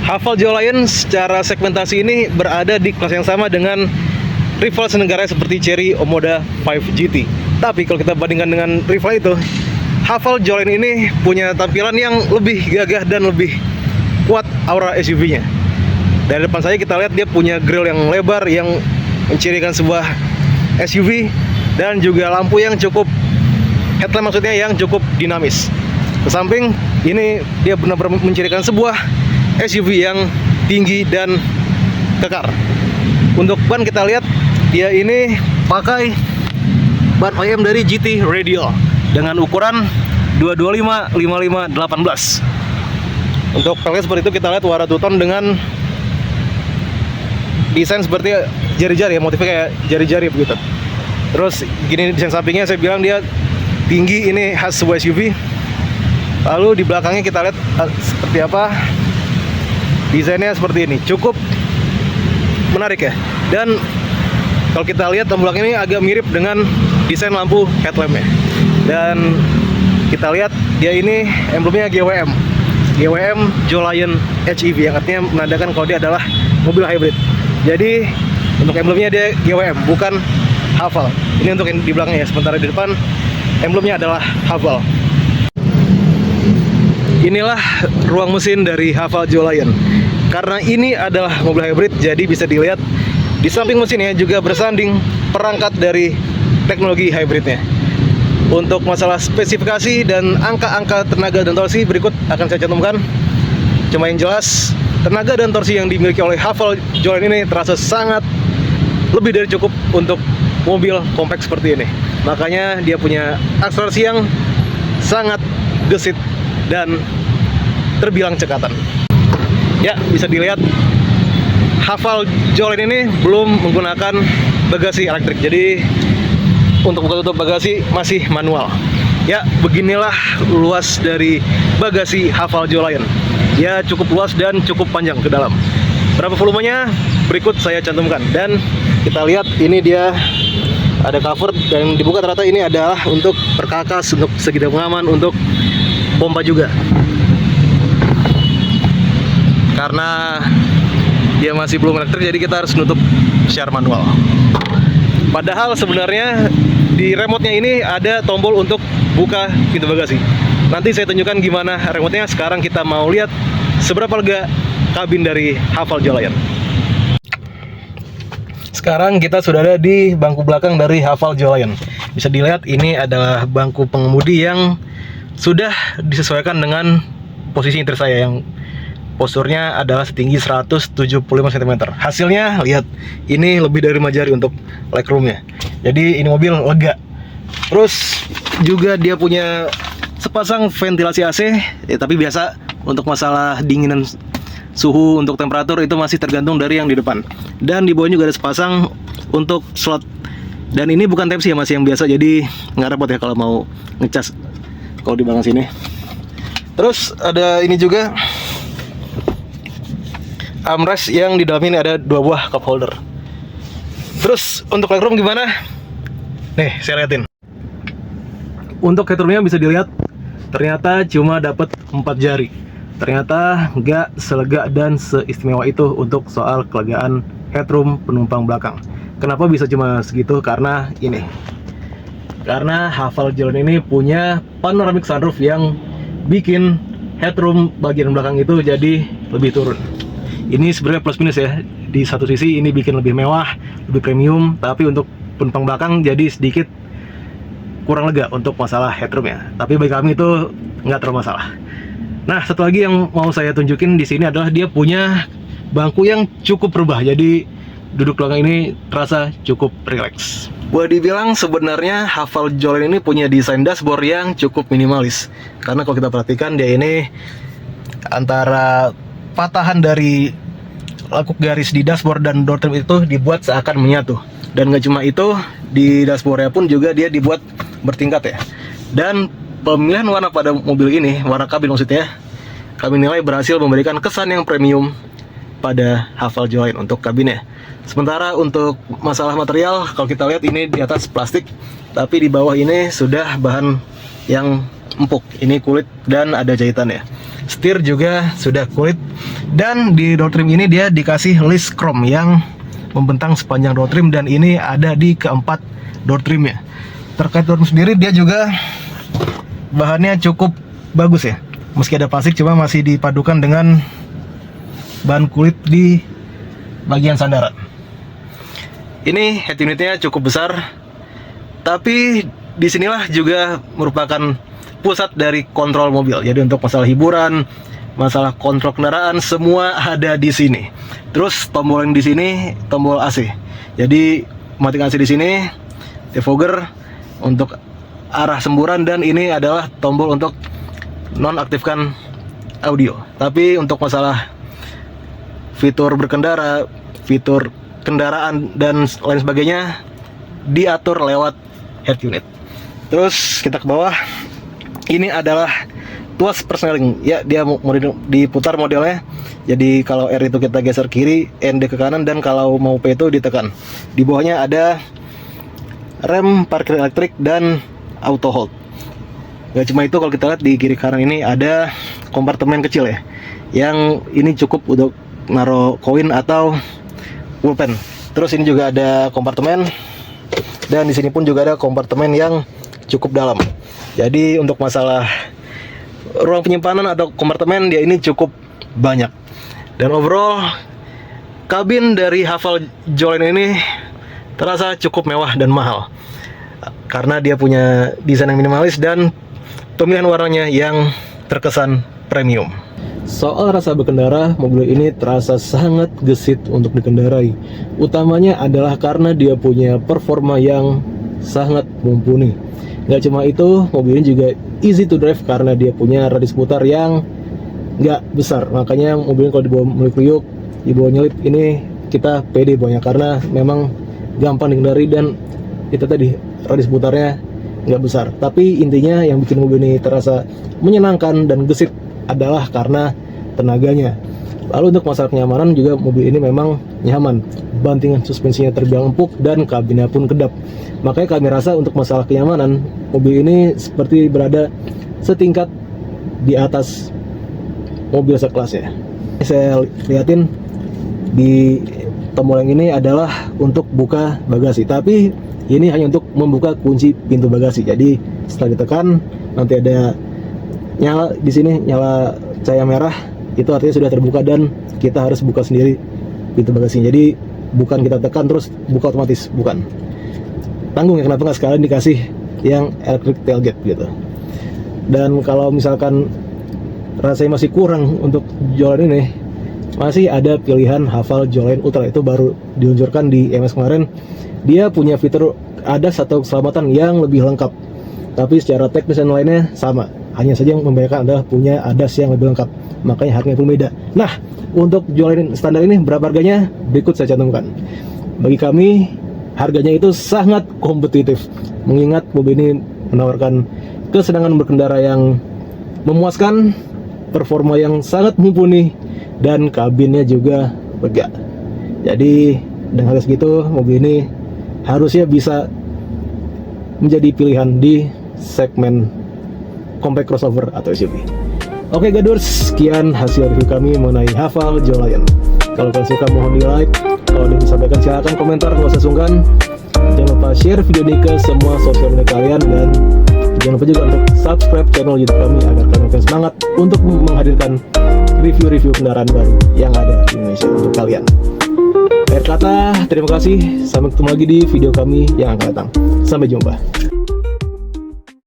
Haval Lion secara segmentasi ini berada di kelas yang sama dengan rival senegara seperti Chery Omoda 5 GT. Tapi kalau kita bandingkan dengan rival itu, Haval Lion ini punya tampilan yang lebih gagah dan lebih kuat aura SUV-nya. Dari depan saya kita lihat dia punya grill yang lebar yang mencirikan sebuah SUV, dan juga lampu yang cukup headlamp maksudnya yang cukup dinamis. Ke samping ini dia benar-benar mencirikan sebuah SUV yang tinggi dan kekar. Untuk ban kita lihat dia ini pakai ban OEM dari GT Radial dengan ukuran 225 55 18. Untuk pelek seperti itu kita lihat warna two-tone dengan desain seperti jari-jari ya, motifnya kayak jari-jari begitu. Terus gini desain sampingnya, saya bilang dia tinggi, ini khas sebuah SUV. Lalu di belakangnya kita lihat seperti apa. Desainnya seperti ini, cukup menarik ya. Dan kalau kita lihat lampu belakang ini agak mirip dengan desain lampu headlampnya. Dan kita lihat dia ini emblemnya GWM Lion HEV, yang artinya menandakan kalau dia adalah mobil hybrid. Jadi untuk emblemnya dia GWM, bukan Haval. Ini untuk yang di belakangnya ya. Sementara di depan emblemnya adalah Haval. Inilah ruang mesin dari Haval Lion. Karena ini adalah mobil hybrid, jadi bisa dilihat di samping mesinnya juga bersanding perangkat dari teknologi hybridnya. Untuk masalah spesifikasi dan angka-angka tenaga dan torsi berikut akan saya cantumkan. Cuma yang jelas, tenaga dan torsi yang dimiliki oleh Haval Lion ini terasa sangat lebih dari cukup untuk mobil kompak seperti ini. Makanya dia punya akselerasi yang sangat gesit dan terbilang cekatan. Ya, bisa dilihat Haval Lion ini belum menggunakan bagasi elektrik. Jadi untuk buka tutup bagasi masih manual. Ya, beginilah luas dari bagasi Haval Lion. Ya, cukup luas dan cukup panjang ke dalam. Berapa volumenya? Berikut saya cantumkan. Dan kita lihat ini dia ada cover dan dibuka, ternyata ini adalah untuk perkakas, untuk segi pengaman, untuk pompa juga. Karena dia masih belum elektrik, jadi kita harus nutup secara manual. Padahal sebenarnya di remote-nya ini ada tombol untuk buka pintu bagasi. Nanti saya tunjukkan gimana remote-nya. Sekarang kita mau lihat seberapa lega kabin dari Haval Lion. Sekarang kita sudah ada di bangku belakang dari Haval Lion. Bisa dilihat ini adalah bangku pengemudi yang sudah disesuaikan dengan posisi nyetir saya, yang posturnya adalah setinggi 175 cm. Hasilnya lihat, ini lebih dari 5 jari untuk legroomnya. Jadi ini mobil lega. Terus juga dia punya sepasang ventilasi AC ya, tapi biasa untuk masalah dinginan suhu untuk temperatur itu masih tergantung dari yang di depan. Dan di bawahnya juga ada sepasang untuk slot. Dan ini bukan Type-C ya, masih yang biasa, jadi nggak repot ya kalau mau ngecas kalau di belakang sini. Terus ada ini juga armrest yang di dalam ini ada 2 buah cup holder. Terus untuk legroom gimana? Nih, saya liatin. Untuk headroomnya bisa dilihat, ternyata cuma dapat 4 jari. Ternyata nggak selega dan seistimewa itu untuk soal kelegaan headroom penumpang belakang. Kenapa bisa cuma segitu? Karena ini. Karena Haval Lion ini punya panoramic sunroof yang bikin headroom bagian belakang itu jadi lebih turun. Ini sebenarnya plus minus ya. Di satu sisi ini bikin lebih mewah, lebih premium, tapi untuk penumpang belakang jadi sedikit kurang lega untuk masalah headroomnya. Tapi bagi kami itu nggak terlalu masalah. Nah, satu lagi yang mau saya tunjukin di sini adalah dia punya bangku yang cukup rebah. Jadi duduk belakang ini terasa cukup rileks. Boleh dibilang sebenarnya Haval Lion ini punya desain dashboard yang cukup minimalis. Karena kalau kita perhatikan dia ini antara patahan dari lekuk garis di dashboard dan door trim itu dibuat seakan menyatu. Dan nggak cuma itu, di dashboardnya pun juga dia dibuat bertingkat ya. Dan pemilihan warna pada mobil ini, warna kabin maksudnya, kami nilai berhasil memberikan kesan yang premium pada Haval Lion untuk kabinnya. Sementara untuk masalah material, kalau kita lihat ini di atas plastik, tapi di bawah ini sudah bahan yang empuk. Ini kulit dan ada jahitannya. Setir juga sudah kulit. Dan di door trim ini dia dikasih list chrome yang membentang sepanjang door trim, dan ini ada di keempat door trimnya. Terkait door trim sendiri, dia juga bahannya cukup bagus ya. Meski ada plastik, cuma masih dipadukan dengan bahan kulit di bagian sandaran. Ini head unitnya cukup besar, tapi disinilah juga merupakan pusat dari kontrol mobil. Jadi untuk masalah hiburan, masalah kontrol kendaraan, semua ada di sini. Terus tombol yang di sini tombol AC. Jadi matikan AC di sini, defogger untuk arah semburan, dan ini adalah tombol untuk nonaktifkan audio. Tapi untuk masalah fitur berkendara, fitur kendaraan dan lain sebagainya diatur lewat head unit. Terus kita ke bawah. Ini adalah tuas persneling. Ya, dia mau diputar modelnya. Jadi kalau R itu kita geser kiri, ND ke kanan, dan kalau mau P itu ditekan. Di bawahnya ada rem parkir elektrik dan auto hold. Gak cuma itu, kalau kita lihat di kiri kanan ini ada kompartemen kecil ya, yang ini cukup untuk naruh koin atau pulpen. Terus ini juga ada kompartemen, dan di sini pun juga ada kompartemen yang cukup dalam. Jadi untuk masalah ruang penyimpanan atau kompartemen, dia ini cukup banyak. Dan overall kabin dari Haval Jolene ini terasa cukup mewah dan mahal, karena dia punya desain yang minimalis dan pemilihan warnanya yang terkesan premium. Soal rasa berkendara, mobil ini terasa sangat gesit untuk dikendarai. Utamanya adalah karena dia punya performa yang sangat mumpuni. Gak cuma itu, mobil ini juga easy to drive karena dia punya radius putar yang gak besar. Makanya mobil ini kalau dibawa meliuk-liuk, dibawa nyelip, ini kita pede bawanya karena memang gampang dikendari dan itu tadi radius putarnya nggak besar. Tapi intinya yang bikin mobil ini terasa menyenangkan dan gesit adalah karena tenaganya. Lalu untuk masalah kenyamanan juga, mobil ini memang nyaman. Bantingan suspensinya terbilang empuk dan kabinnya pun kedap. Makanya kami rasa untuk masalah kenyamanan, mobil ini seperti berada setingkat di atas mobil sekelasnya. Saya lihatin di tombol yang ini adalah untuk buka bagasi, tapi ini hanya untuk membuka kunci pintu bagasi. Jadi setelah ditekan, nanti ada nyala di sini, nyala cahaya merah, itu artinya sudah terbuka dan kita harus buka sendiri pintu bagasi. Jadi bukan kita tekan terus buka otomatis, bukan. Tanggung ya, kenapa nggak sekalian dikasih yang electric tailgate gitu. Dan kalau misalkan rasanya masih kurang untuk Jolene ini, masih ada pilihan Haval Jolene Ultra, itu baru diluncurkan di MS kemarin. Dia punya fitur ADAS atau keselamatan yang lebih lengkap, tapi secara teknis dan lainnya sama. Hanya saja yang membedakan adalah punya ADAS yang lebih lengkap, makanya harganya pun beda. Nah, untuk Jolene standar ini berapa harganya? Berikut saya cantumkan. Bagi kami, harganya itu sangat kompetitif, mengingat mobil ini menawarkan kesenangan berkendara yang memuaskan, performa yang sangat mumpuni, dan kabinnya juga lega. Jadi dengan harga segitu, mobil ini harusnya bisa menjadi pilihan di segmen compact crossover atau SUV. Oke Gadurs, sekian hasil review kami mengenai Haval Jolene. Kalau kalian suka mohon di like, kalau ada yang disampaikan silahkan komentar, nggak usah sungkan. Jangan lupa share video ini ke semua sosial media kalian, dan jangan lupa juga untuk subscribe channel YouTube kami agar kalian makin semangat untuk menghadirkan review-review kendaraan baru yang ada di Indonesia untuk kalian. Akhir kata, terima kasih. Sampai ketemu lagi di video kami yang akan datang. Sampai jumpa.